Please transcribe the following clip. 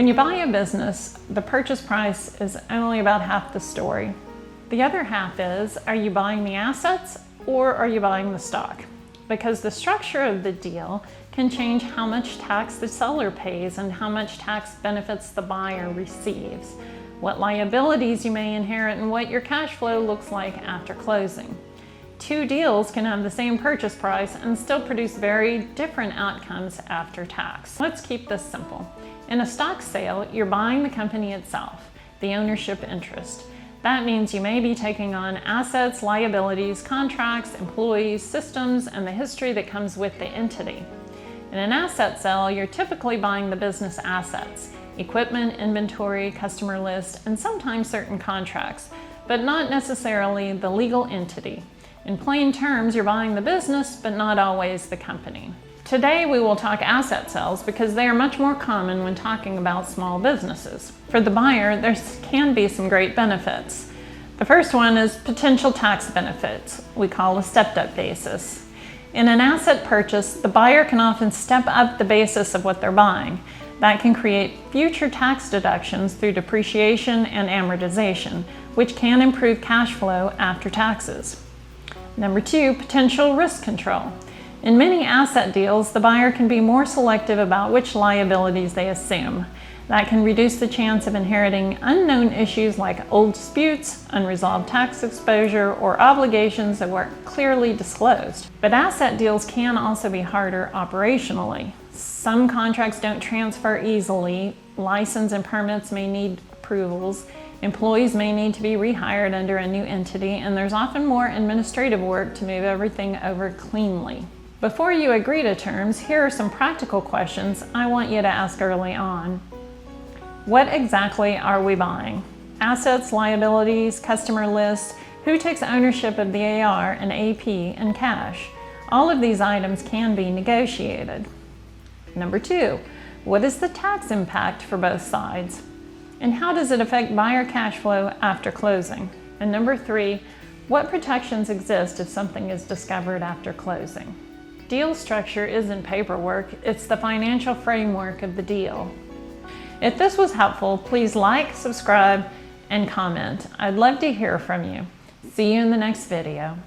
When you buy a business, the purchase price is only about half the story. The other half is, are you buying the assets or are you buying the stock? Because the structure of the deal can change how much tax the seller pays and how much tax benefits the buyer receives, what liabilities you may inherit, and what your cash flow looks like after closing. Two deals can have the same purchase price and still produce very different outcomes after tax. Let's keep this simple. In a stock sale, you're buying the company itself, the ownership interest. That means you may be taking on assets, liabilities, contracts, employees, systems, and the history that comes with the entity. In an asset sale, you're typically buying the business assets, equipment, inventory, customer list, and sometimes certain contracts, but not necessarily the legal entity. In plain terms, you're buying the business, but not always the company. Today we will talk asset sales because they are much more common when talking about small businesses. For the buyer, there can be some great benefits. The first one is potential tax benefits, we call a stepped-up basis. In an asset purchase, the buyer can often step up the basis of what they're buying. That can create future tax deductions through depreciation and amortization, which can improve cash flow after taxes. Number two, potential risk control. In many asset deals, the buyer can be more selective about which liabilities they assume. That can reduce the chance of inheriting unknown issues like old disputes, unresolved tax exposure, or obligations that weren't clearly disclosed. But asset deals can also be harder operationally. Some contracts don't transfer easily, license and permits may need approvals, employees may need to be rehired under a new entity, and there's often more administrative work to move everything over cleanly. Before you agree to terms, here are some practical questions I want you to ask early on. What exactly are we buying? Assets, liabilities, customer list, who takes ownership of the AR and AP and cash? All of these items can be negotiated. Number two, what is the tax impact for both sides? And how does it affect buyer cash flow after closing? And number three, what protections exist if something is discovered after closing? Deal structure isn't paperwork, it's the financial framework of the deal. If this was helpful, please like, subscribe, and comment. I'd love to hear from you. See you in the next video.